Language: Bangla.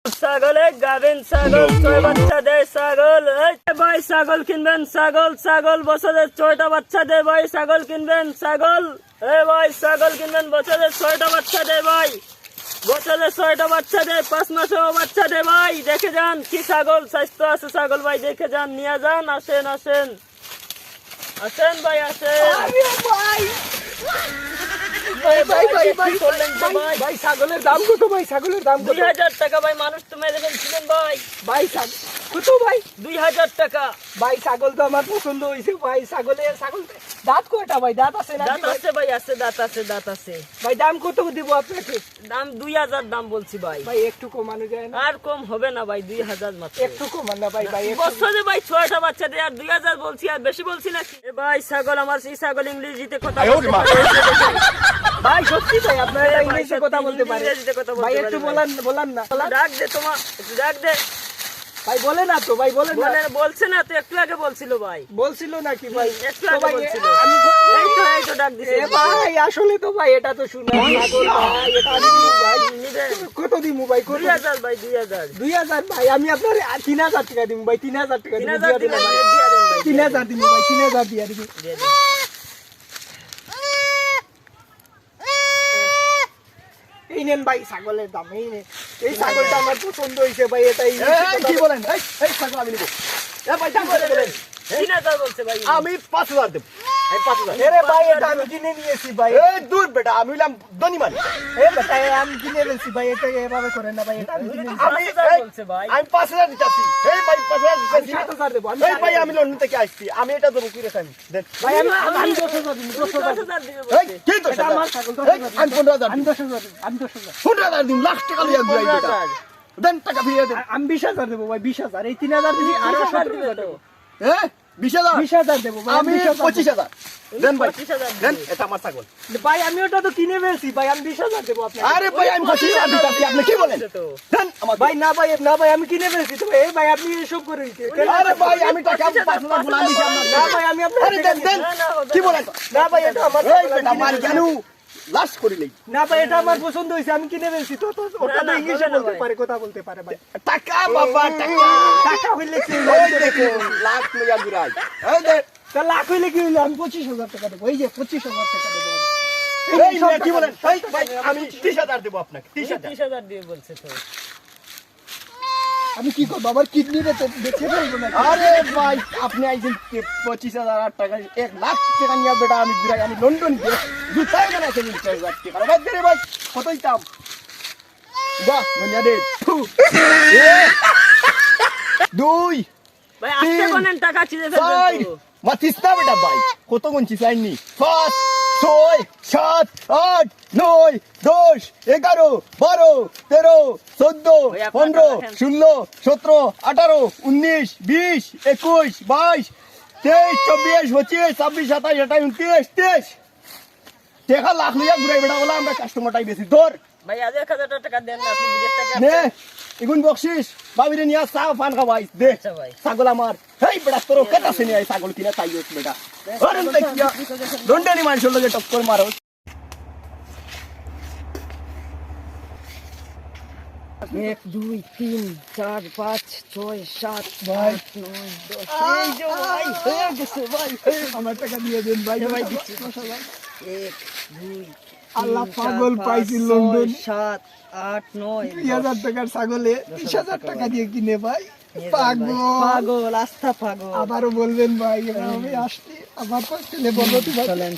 ছাগলে গাভিন ছাগল ছয় বাচ্চা দেয় ছাগল। ভাই ছাগল কিনবেন ছাগল, ছাগল বছরের 6টা বাচ্চা দেয় ভাই। ছাগল কিনবেন ছাগল, ভাই ছাগল কিনবেন বছরের 6টা বাচ্চা দেয় ভাই। বছরে 6টা বাচ্চা দেয়, 5 মাসেও বাচ্চা দেয় ভাই। দেখে যান কি ছাগল, স্বাস্থ্য আছে ছাগল ভাই, দেখে যান, নিয়ে যান। আসেন আসেন আসেন ভাই আসেন। ছাগলের দাম কত ভাই? ছাগলের দাম 2000 টাকা ভাই। মানুষ তো মেরে ফেলছিলেন ভাই। ভাই কত ভাই? 2000 টাকা ভাই ছাগল তো আমার পছন্দ হয়েছে ভাই। ছাগল দাঁত কয়টা ভাই? দাঁত আছে না? দাঁত আছে ভাই, আছে দাঁত আছে, দাঁত আছে ভাই। দাম কত দিব আপনাকে? দাম 2000 দাম বলছি ভাই। ভাই একটু কমানো যায় না? আর কম হবে না ভাই, 2000 মাত্র। একটু কমান না ভাই। ভাই বছরে ভাই 6টা বাচ্চা দেয়, আর 2000 বলছি, আর বেশি বলছি নাকি? ভাই ছাগল আমার, সেই ছাগল ইংরেজিতে কথা বলতে পারে। ভাই সত্যি ভাই, আপনারা ইংলিশে কথা বলতে পারেন ইংরেজিতে কথা বলতে ভাই? পারে একটু ভাই। বলান না ডাক দে তোমার, একটু ডাক দে ভাই। বলে না তো ভাই, বলেন না। বলছে না তো, একটু আগে বলছিল ভাই। বলছিল নাকি ভাই? একটু তো আগে ভাই বলছিল। আমি এই তো ডাক দিছে ভাই আসলে তো ভাই এটা তো শুনা ছাগল ভাই। এটা আমি নিবো ভাই। কত দিমু ভাই? 2000 ভাই, 2000 2000 ভাই। আমি আপনার 3000 টাকা দিমু ভাই। 3000 টাকা দিমু। 3000 দিলে ভাই, দিয়া দেন ভাই, 3000 দিমু ভাই। 3000 দিয়া দিবি। দিয়া দেন। এই নেন ভাই ছাগলের দাম। এই নেন, এই ছাগলটা আমার পছন্দ হয়েছে ভাই। এটাই কি বলেন? এই ছাগল আমি নিবো। ভাই দাম কত বলেন? 3000 বলছে ভাই। আমি 5000 দেব। এই 5000। আরে ভাই এটা আমি কিনে নিয়েছি ভাই। এই দূর বেটা, আমি হলাম ধনী মানুষ। এ বেটা আমি কিনে নিয়েছি ভাই। এটা এভাবে করেন না ভাই। এটা আমি কিনে নিয়েছি। আমি 5000 বলছে ভাই। আমি 5000 দিতেছি। এই ভাই 5000 আমি দিতেছি। 7000 দেবো। এই ভাই আমি লন্ডন থেকে আসছি। আমি এটা দেবো কি রে আমি? দেন। ভাই আমি 10000 দিবো। 10,000 দিবে এই বলছে। কি তো এটা আমার ছাগল। এই আমি 15000 আমি দিম। 10000 দেবো। আমি 10000 15000 দিম। লাখ টাকা লইয়া ঘুরাই বেটা। 15,000 দেন টাকা ফিরিয়ে দেন। আমি 20000 দেবো ভাই। 20000 এই 3000 দিবি আর 20,000 দিবে 7000 তো। দেবো। 20000 20000 দেবো ভাই। আমি 25000 দেন ভাই। 25,000 দেন দিবে। এটা আমার ছাগল। ভাই আমি ওটা তো কিনে ফেলছি ভাই। আমি 20000 দেবো আপনাকে। আরে ভাই আমি 25000 দিতেছি। আপনি কি বলেন? তো। দেন আমার ভাই না ভাই, না ভাই আমি কিনে ফেলছি তো ভাই। এই ভাই আপনি এসব করে দিতে আরে ভাই আমি টাকা 5000 বলা দিছি আপনার। না ভাই আমি আপনার আরে দেন দেন। না, না, হবে কি না। বলেন? না ভাই এটা আমার এই বেটা মার কেন লাশ করিলেই না ভাই এটা আমার পছন্দ হয়েছে। আমি কিনে ফেলছি তো। ওটা তো না, ইংলিশে হবে না বলতে ভাই। পারে, কথা বলতে পারে ভাই। টাকা বাবা টাকা। টাকা হইলে কি ওই দেখো লাখ লইয়া ঘুরাই। এই দেখ তা লাখ হইলে কি হইলো? আমি 25000 টাকা দেবো। এই যে 25000 টাকা দেবো আমি। এই সব মেয়ে কি টাকা বলেন? দেবো। এই ভাই আমি 30000 দেব আপনাকে। 30000 30,000 দিবে বলছে তো। আমি কি করবো? আবার কিডনি বেচে ফেলবো না? আরে ভাই আপনি আইছেন 25000 টাকা 1 লাখ টাকা নিয়ে বেটা আমি ঘুরাই। আমি লন্ডন গিয়ে জুতাই বানাইছে 20000 টাকা। বাদ দে রে ভাই কতই দাম? বাহ মনিয়া দে। দুই ভাই আজকে কোনেন টাকা চিনে ফেলবেন ভাই তো। মাতিস না বেটা ভাই। কত গুনছি চাইনি? 5 6 7 8 9 10 11 12 13 14 ভাই, আপনার 15 টাকা দেন। 16 17 18 19 20 21 22 23 24 25 26 27 28 29 30 দেখা লাখ লইয়া ঘুরাই বেটা বলা আমরা কাস্টমারটাই বেশি ধর ভাই আজ 1000 টাকা দেন না, আপনি বিদেশ থেকে নে আসছেন। এগুন বকশিস বাবিরে নিয়া চা পান খাওয়াই দে আচ্ছা ভাই। ছাগল আমার হেই বেটা তোর কেটা সে নিয়ে ছাগল কিনা চাইছ বেটা আরে দেখিয়া দন্ডানি মানুষের লগে টক্কর মারো 1 2 3 4 5 6 7 ভাই 8 9 10 এই যে ভাই হয়ে গেছে ভাই। আমার টাকা দিয়ে দেন ভাই ভাই ভাই দিচ্ছি 1 2 আল্লাহ পাগল পাইছি লন্ডন 7 8 9 3000 টাকার ছাগলে 20000 টাকা দিয়ে কিনে ভাই পাগল পাগল আস্থা পাগল। আবারও বলবেন ভাই এবার আমি আসছি আবার ছেলে বলবো তোমার চলেন